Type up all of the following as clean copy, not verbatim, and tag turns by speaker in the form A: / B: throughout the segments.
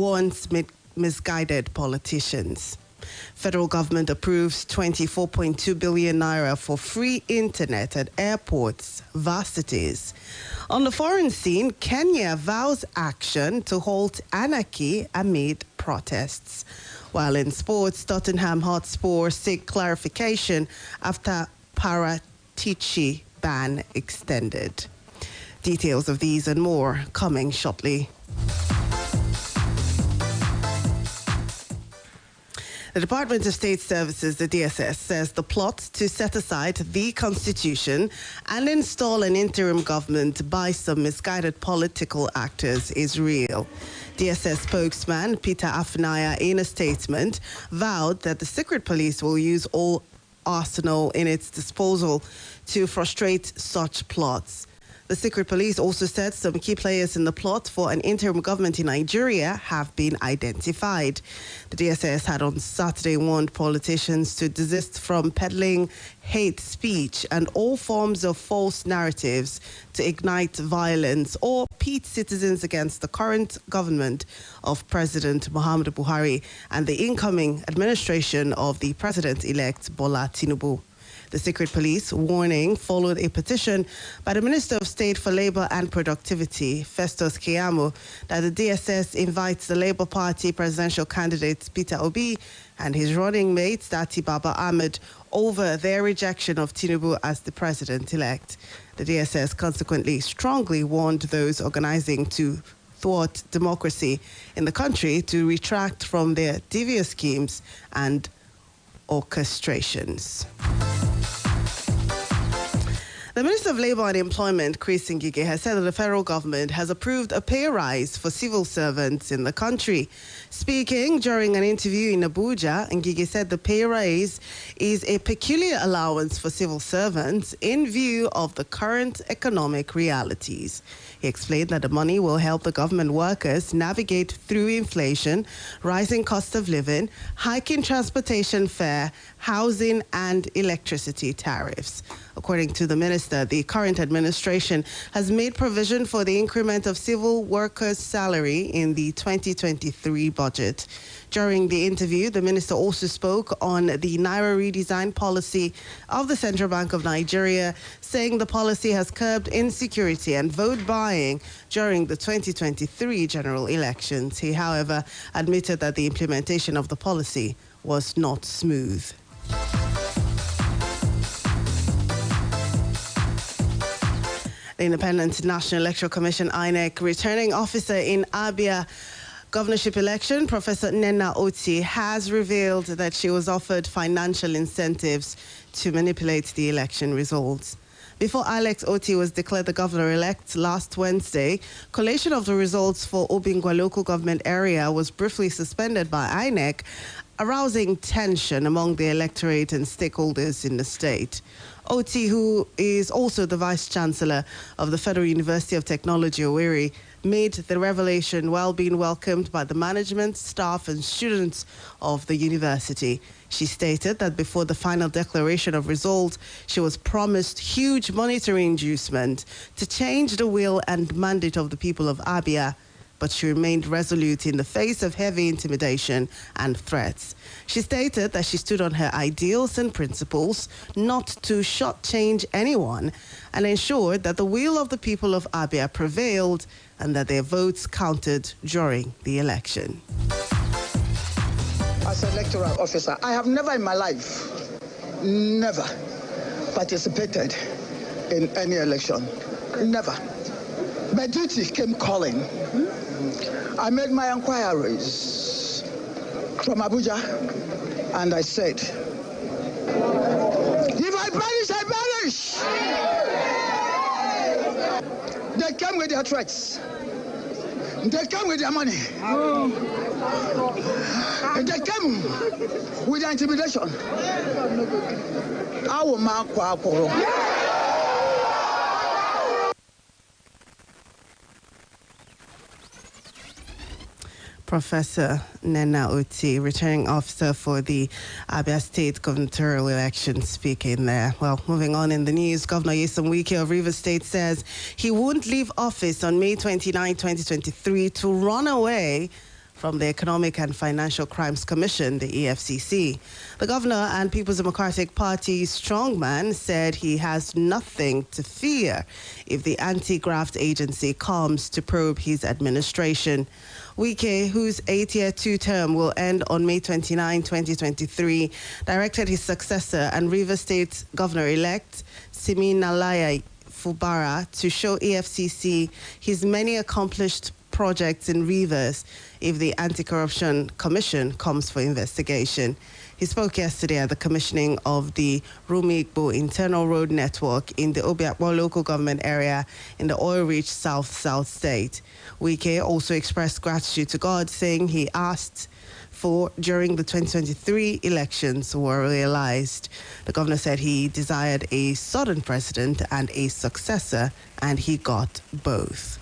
A: warns misguided politicians. Federal government approves 24.2 billion naira for free internet at airports, varsities. On the foreign scene, Kenya vows action to halt anarchy amid protests. While in sports, Tottenham Hotspur seek clarification after Paratici ban extended. Details of these and more coming shortly. The Department of State Services, the DSS, says the plot to set aside the Constitution and install an interim government by some misguided political actors is real. DSS spokesman Peter Afunaya, in a statement, vowed that the secret police will use all arsenal in its disposal to frustrate such plots. The secret police also said some key players in the plot for an interim government in Nigeria have been identified. The DSS had on Saturday warned politicians to desist from peddling hate speech and all forms of false narratives to ignite violence or pit citizens against the current government of President Muhammadu Buhari and the incoming administration of the President-elect Bola Tinubu. The secret police warning followed a petition by the Minister of State for Labour and Productivity, Festus Keyamo, that the DSS invites the Labour Party presidential candidates Peter Obi and his running mate Dati Baba Ahmed over their rejection of Tinubu as the president-elect. The DSS consequently strongly warned those organising to thwart democracy in the country to retract from their devious schemes and orchestrations. The Minister of Labour and Employment, Chris Ngige, has said that the federal government has approved a pay rise for civil servants in the country. Speaking during an interview in Abuja, Ngige said the pay raise is a peculiar allowance for civil servants in view of the current economic realities. He explained that the money will help the government workers navigate through inflation, rising cost of living, hiking transportation fare, housing and electricity tariffs. According to the minister, the current administration has made provision for the increment of civil workers' salary in the 2023 budget. During the interview, the minister also spoke on the Naira redesign policy of the Central Bank of Nigeria, saying the policy has curbed insecurity and vote buying during the 2023 general elections. He, however, admitted that the implementation of the policy was not smooth. The Independent National Electoral Commission, INEC, returning officer in Abia governorship election, Professor Nena Oti, has revealed that she was offered financial incentives to manipulate the election results. Before Alex Oti was declared the governor-elect last Wednesday, collation of the results for Obingwa local government area was briefly suspended by INEC, arousing tension among the electorate and stakeholders in the state. Oti, who is also the Vice-Chancellor of the Federal University of Technology, Owerri, made the revelation while being welcomed by the management, staff and students of the university. She stated that before the final declaration of results, she was promised huge monetary inducement to change the will and mandate of the people of Abia, but she remained resolute in the face of heavy intimidation and threats. She stated that she stood on her ideals and principles, not to shortchange anyone, and ensured that the will of the people of Abia prevailed and that their votes counted during the election.
B: As an electoral officer, I have never in my life, never participated in any election. Never. My duty came calling. I made my inquiries from Abuja, and I said, if I perish, I perish. They came with their threats. They came with their money. They came with their intimidation. I will mark.
A: Professor Nena Oti, returning officer for the Abia State gubernatorial election, speaking there. Well, moving on in the news, Governor Nyesom Wike of Rivers State says he won't leave office on May 29, 2023 to run away from the Economic and Financial Crimes Commission, the EFCC. The governor and People's Democratic Party strongman said he has nothing to fear if the anti-graft agency comes to probe his administration. Wike, whose 8-year two-term will end on May 29, 2023, directed his successor and Rivers State Governor-elect Siminalaya Fubara to show EFCC his many accomplished projects in Rivers if the Anti-Corruption Commission comes for investigation. He spoke yesterday at the commissioning of the Rumigbo Internal Road Network in the Obiakpo local government area in the oil-rich South State. Wike also expressed gratitude to God, saying he asked for during the 2023 elections were realized. The governor said he desired a sudden president and a successor, and he got both.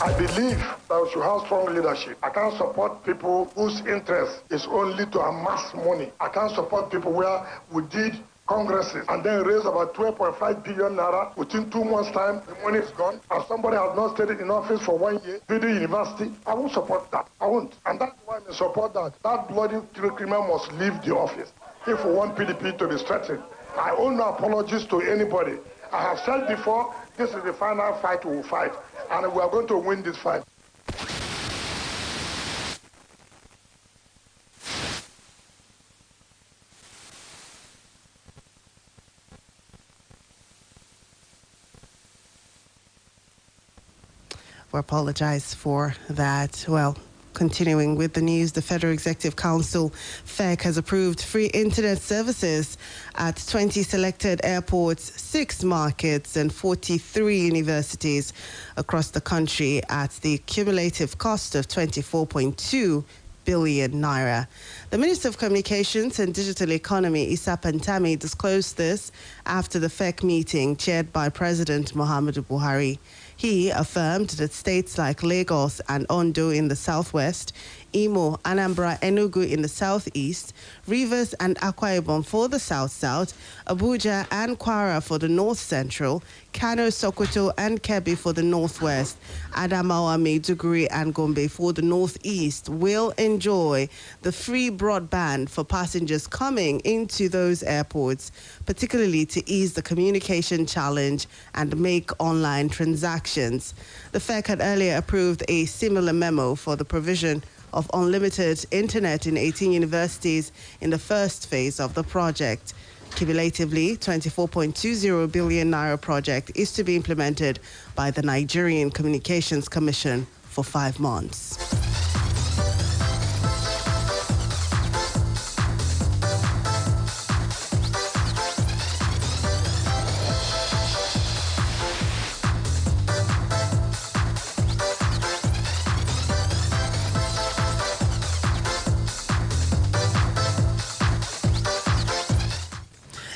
C: I believe that we should have strong leadership. I can't support people whose interest is only to amass money. I can't support people where we did congresses and then raise about 12.5 billion naira. Within 2 months' time, the money is gone. And somebody has not stayed in office for 1 year, building university. I won't support that. I won't. And that's why I support that. That bloody criminal must leave the office. If we want PDP to be strengthened, I owe no apologies to anybody. I have said before, this is the final fight we will fight. And we are going to win this fight.
A: We apologize for that. Well, continuing with the news, the Federal Executive Council, FEC, has approved free internet services at 20 selected airports, 6 markets, and 43 universities across the country at the cumulative cost of 24.2 billion naira. The Minister of Communications and Digital Economy, Issa Pantami, disclosed this after the FEC meeting chaired by President Muhammadu Buhari. He affirmed that states like Lagos and Ondo in the southwest, Imo, Anambra, Enugu in the southeast, Rivers and Akwa Ibom for the south-south, Abuja and Kwara for the north-central, Kano, Sokoto and Kebbi for the northwest, Adamawa, Maiduguri and Gombe for the northeast will enjoy the free broadband for passengers coming into those airports, particularly to ease the communication challenge and make online transactions. The FEC had earlier approved a similar memo for the provision of unlimited internet in 18 universities in the first phase of the project. Cumulatively, 24.20 billion naira project is to be implemented by the Nigerian Communications Commission for 5 months.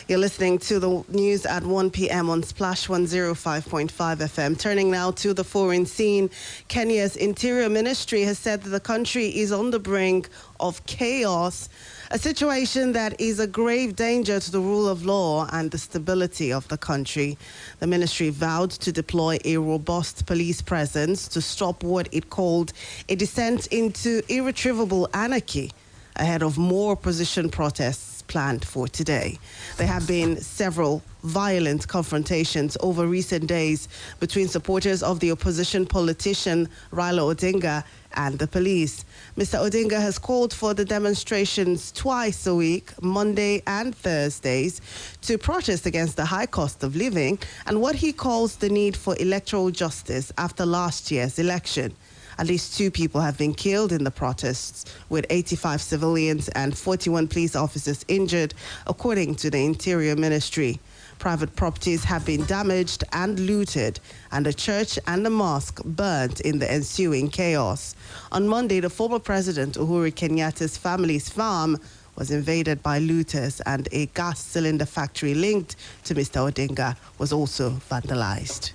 A: You're listening to the news at 1 p.m. on Splash 105.5 FM. Turning now to the foreign scene, Kenya's Interior Ministry has said that the country is on the brink of chaos, a situation that is a grave danger to the rule of law and the stability of the country. The ministry vowed to deploy a robust police presence to stop what it called a descent into irretrievable anarchy ahead of more opposition protests planned for today. There have been several violent confrontations over recent days between supporters of the opposition politician Raila Odinga and the police. Mr. Odinga has called for the demonstrations twice a week, Monday and Thursdays, to protest against the high cost of living and what he calls the need for electoral justice after last year's election. At least 2 people have been killed in the protests, with 85 civilians and 41 police officers injured, according to the Interior Ministry. Private properties have been damaged and looted, and a church and a mosque burnt in the ensuing chaos. On Monday, the former President Uhuru Kenyatta's family's farm was invaded by looters, and a gas cylinder factory linked to Mr. Odinga was also vandalized.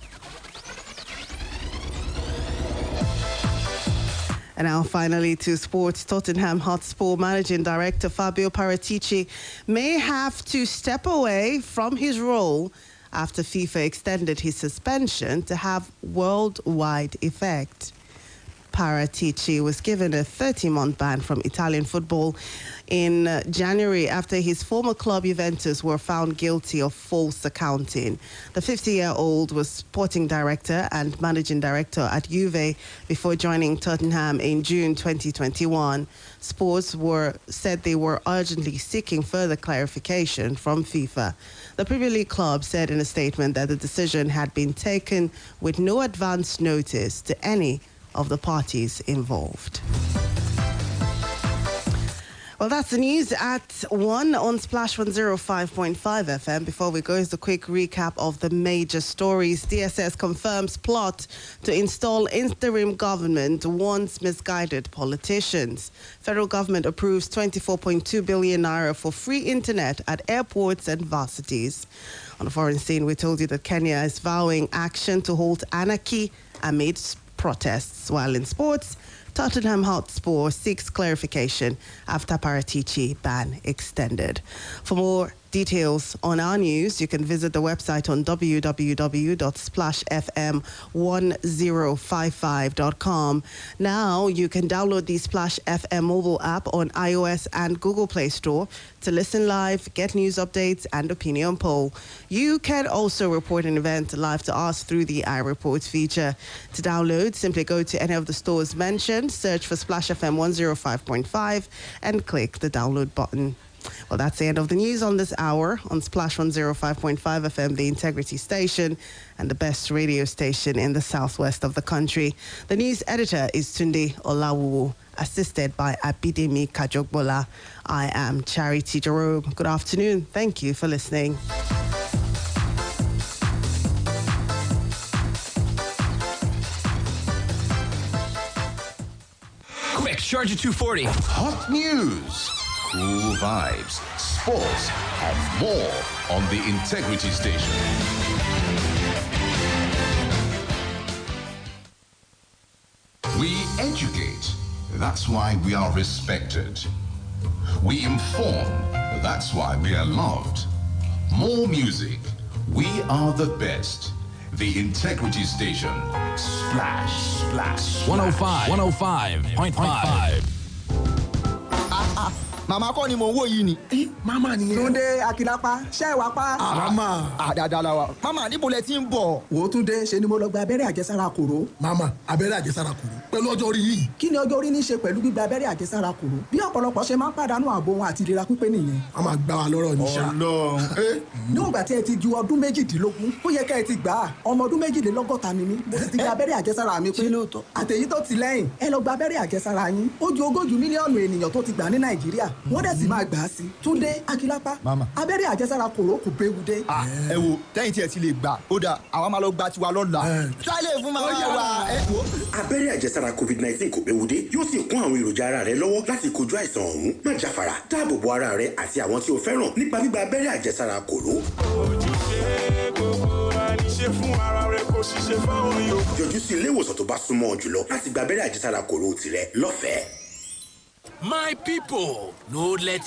A: And now finally to sports. Tottenham Hotspur managing director Fabio Paratici may have to step away from his role after FIFA extended his suspension to have worldwide effect. Paratici was given a 30-month ban from Italian football in January after his former club Juventus were found guilty of false accounting. The 50-year-old was sporting director and managing director at Juve before joining Tottenham in June 2021. Sports said they were urgently seeking further clarification from FIFA. The Premier League club said in a statement that the decision had been taken with no advance notice to any of the parties involved. Well, that's the news at 1 on Splash 105.5 FM. Before we go, here's a quick recap of the major stories. DSS confirms plot to install interim government warns misguided politicians. Federal government approves 24.2 billion naira for free internet at airports and varsities. On the foreign scene, we told you that Kenya is vowing action to halt anarchy amid protests. While in sports, Tottenham Hotspur seeks clarification after Paratici ban extended. For more details on our news, you can visit the website on www.splashfm1055.com. Now you can download the Splash FM mobile app on iOS and Google Play Store to listen live, get news updates and opinion poll. You can also report an event live to us through the iReport feature. To download, simply go to any of the stores mentioned, search for Splash FM 105.5 and click the download button. Well, that's the end of the news on this hour on Splash 105.5 FM, the Integrity Station and the best radio station in the southwest of the country. The news editor is Tunde Olawu, assisted by Abidemi Kajogbola. I am Charity Jerome. Good afternoon. Thank you for listening.
D: Quick, Charger 240.
E: Hot news, cool vibes, sports, and more on the Integrity Station. We educate, that's why we are respected. We inform, that's why we are loved. More music, we are the best. The Integrity Station. Splash, splash.
D: 105.5.
F: Màmá kọ́ ni mò ń wò yìí ni.
G: Màmá nìyẹn.
F: Túndé Akínlápá ṣé ẹ wá pa.
G: Màmá.
F: Àdàdà la wa. Màmá níbo lẹ ti ń bọ̀.
G: Wò ó Túndé ṣe ni mo lọ gba abẹ́rẹ́ àjẹsára kòró. Màmá abẹ́rẹ́ àjẹsára kòró pẹ̀lú ọjọ́ orí yìí.
F: Kí ni ọjọ́ orí ní ṣe pẹ̀lú gbígba abẹ́rẹ́ àjẹsára kòró? Bí ọ̀pọ̀lọpọ̀ ṣe máa ń pàdánù ààbò wọn àti ìlera pípé nìyẹn.
G: A máa gbá wa lọ́rọ̀ ní sá.
F: Níwọ̀n ìgbà tí ẹ ti ju ọdún méjìdínlógún, ó yẹ ká ẹ ti gbà á. Ọmọ ọdún méjìlélọ́gọ́ta ni mí. Mo sì ti gba abẹ́rẹ́ àjẹsára mi pé. Àtèyí tó ti lẹ́yìn, ẹ lọ gba abẹ́rẹ́ àjẹsára yín. Ó ju 40 mílíọ̀nù ènìyàn tó ti gbà ní Nàìjíríà. Wọ́n dẹ̀ sì máa gbà á sí. Túndé Akínlápá.
H: Mama.
F: Abẹ́rẹ́ àjẹsára kòró kò béwu dé.
H: Ẹ wo tẹ́yìn tí ẹ ti lè gbà ó dà àwa máa lọ gba tiwa lọ́la. Tíráìlẹ̀ fún màmá wa.
I: Abẹ́rẹ́ àjẹsára COVID-19 kò béwu dé yóò sì kún àwọn èròjà ara rẹ lọ́wọ́ láti kojú àìsàn ọ̀hún. Má jáfara, dáàbò bo ara rẹ àti àwọn tí o fẹ́ràn nípa gbígba abẹ́rẹ́ àjẹsára kòró. Yọjú sí ilé ìwòsàn tó bá súnmọ́ ọ jùlọ láti gba abẹ́rẹ́ àjẹsára kòró tirẹ̀ lọ́fẹ̀ẹ́.
D: My people, no let